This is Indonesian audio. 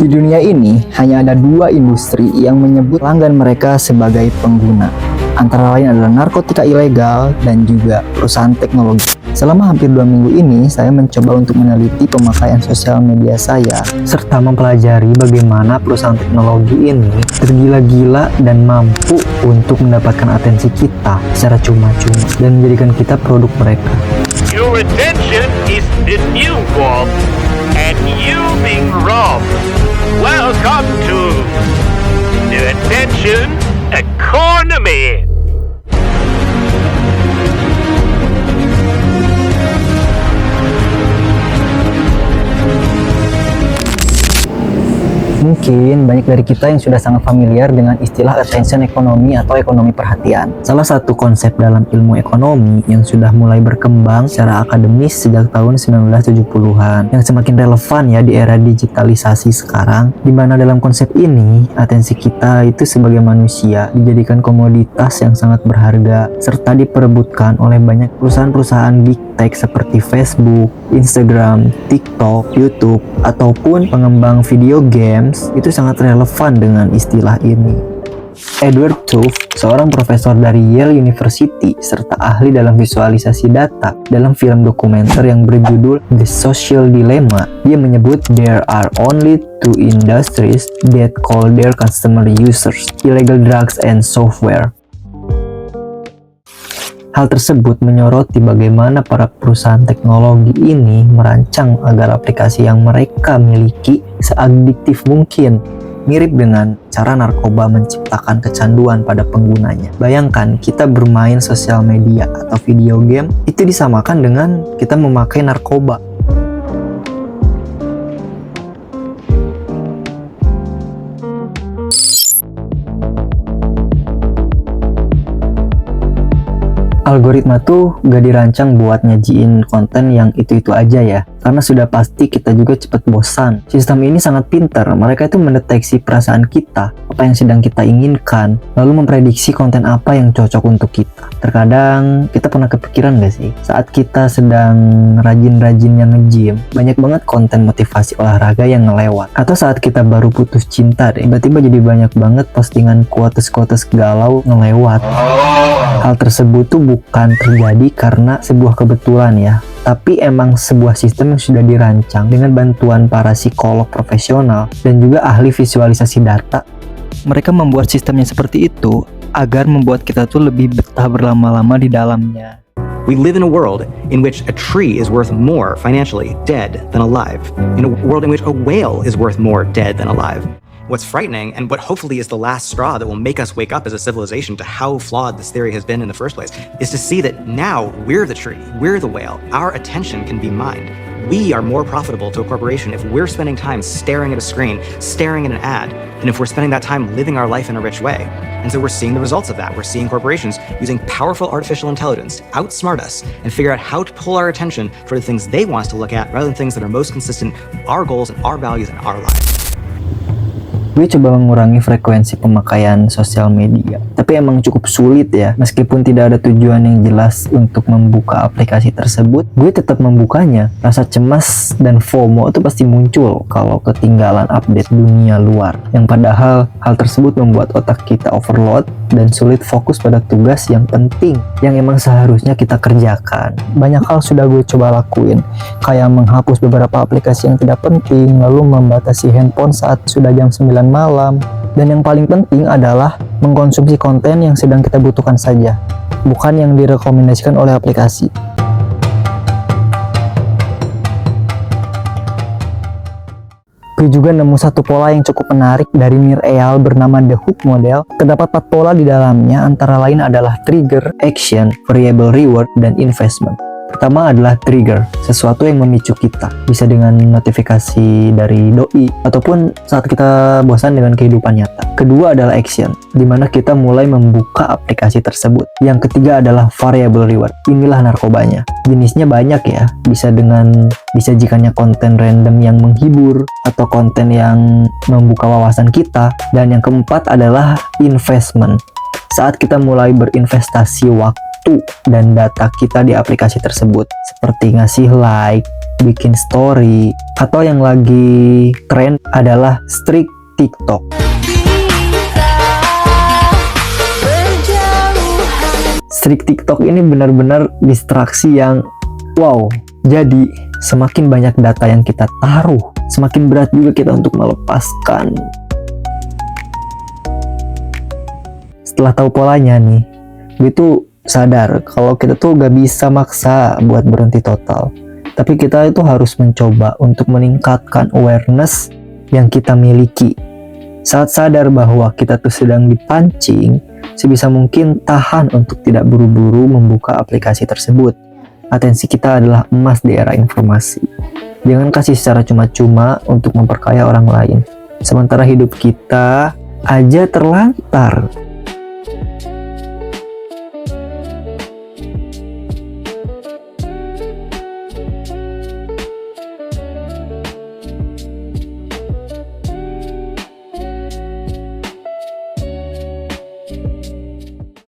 Di dunia ini, hanya ada dua industri yang menyebut pelanggan mereka sebagai pengguna. Antara lain adalah narkotika ilegal dan juga perusahaan teknologi. Selama hampir 2 minggu ini, saya mencoba untuk meneliti pemakaian sosial media saya, serta mempelajari bagaimana perusahaan teknologi ini tergila-gila dan mampu untuk mendapatkan atensi kita secara cuma-cuma dan menjadikan kita produk mereka. Your attention is the new Bob, and you being robbed. Welcome to the Attention Economy. Mungkin banyak dari kita yang sudah sangat familiar dengan istilah attention economy atau ekonomi perhatian. Salah satu konsep dalam ilmu ekonomi yang sudah mulai berkembang secara akademis sejak tahun 1970-an, yang semakin relevan ya di era digitalisasi sekarang, di mana dalam konsep ini atensi kita itu sebagai manusia dijadikan komoditas yang sangat berharga serta diperebutkan oleh banyak perusahaan-perusahaan big tech seperti Facebook, Instagram, TikTok, YouTube, ataupun pengembang video games itu sangat relevan dengan istilah ini. Edward Tufte, seorang profesor dari Yale University serta ahli dalam visualisasi data, dalam film dokumenter yang berjudul The Social Dilemma, dia menyebut there are only two industries that call their customer users illegal drugs and software. Hal tersebut menyoroti bagaimana para perusahaan teknologi ini merancang agar aplikasi yang mereka miliki seadiktif mungkin, mirip dengan cara narkoba menciptakan kecanduan pada penggunanya. Bayangkan kita bermain sosial media atau video game, itu disamakan dengan kita memakai narkoba. Algoritma tuh gak dirancang buat nyajiin konten yang itu-itu aja ya, karena sudah pasti kita juga cepat bosan. Sistem ini sangat pintar, mereka itu mendeteksi perasaan kita, apa yang sedang kita inginkan, lalu memprediksi konten apa yang cocok untuk kita. Terkadang kita pernah kepikiran gak sih, saat kita sedang rajin-rajinnya nge-gym, banyak banget konten motivasi olahraga yang ngelewat. Atau saat kita baru putus cinta deh, tiba-tiba jadi banyak banget postingan quotes-quotes galau ngelewat. Hal tersebut tuh bukan terjadi karena sebuah kebetulan ya, tapi emang sebuah sistem yang sudah dirancang dengan bantuan para psikolog profesional dan juga ahli visualisasi data. Mereka membuat sistemnya seperti itu agar membuat kita tuh lebih betah berlama-lama di dalamnya. We live in a world in which a tree is worth more financially dead than alive. In a world in which a whale is worth more dead than alive. What's frightening, and what hopefully is the last straw that will make us wake up as a civilization to how flawed this theory has been in the first place, is to see that now we're the tree, we're the whale, our attention can be mined. We are more profitable to a corporation if we're spending time staring at a screen, staring at an ad, than if we're spending that time living our life in a rich way. And so we're seeing the results of that. We're seeing corporations using powerful artificial intelligence to outsmart us and figure out how to pull our attention for the things they want us to look at rather than things that are most consistent with our goals and our values and our lives. Gue coba mengurangi frekuensi pemakaian sosial media, tapi emang cukup sulit ya. Meskipun tidak ada tujuan yang jelas untuk membuka aplikasi tersebut, gue tetap membukanya. Rasa cemas dan FOMO itu pasti muncul kalau ketinggalan update dunia luar, yang padahal hal tersebut membuat otak kita overload dan sulit fokus pada tugas yang penting yang emang seharusnya kita kerjakan. Banyak hal sudah gue coba lakuin, kayak menghapus beberapa aplikasi yang tidak penting, lalu membatasi handphone saat sudah jam 9 malam. Dan yang paling penting adalah mengkonsumsi konten yang sedang kita butuhkan saja, bukan yang direkomendasikan oleh aplikasi. Gue juga nemu satu pola yang cukup menarik dari Nir Eyal bernama The Hook Model. Terdapat 4 pola di dalamnya, antara lain adalah trigger, action, variable reward, dan investment. Pertama adalah trigger, sesuatu yang memicu kita. Bisa dengan notifikasi dari doi, ataupun saat kita bosan dengan kehidupan nyata. Kedua adalah action, di mana kita mulai membuka aplikasi tersebut. Yang ketiga adalah variable reward. Inilah narkobanya. Jenisnya banyak ya, bisa dengan disajikannya konten random yang menghibur, atau konten yang membuka wawasan kita. Dan yang keempat adalah investment. Saat kita mulai berinvestasi waktu waktu dan data kita di aplikasi tersebut, seperti ngasih like, bikin story, atau yang lagi tren adalah streak TikTok. Streak TikTok ini benar-benar distraksi yang wow. Jadi, semakin banyak data yang kita taruh, semakin berat juga kita untuk melepaskan. Setelah tahu polanya nih, gue tuh sadar kalau kita tuh gak bisa maksa buat berhenti total. Tapi kita itu harus mencoba untuk meningkatkan awareness yang kita miliki. Saat sadar bahwa kita tuh sedang dipancing, sebisa mungkin tahan untuk tidak buru-buru membuka aplikasi tersebut. Atensi kita adalah emas di era informasi. Jangan kasih secara cuma-cuma untuk memperkaya orang lain. Sementara hidup kita aja terlantar.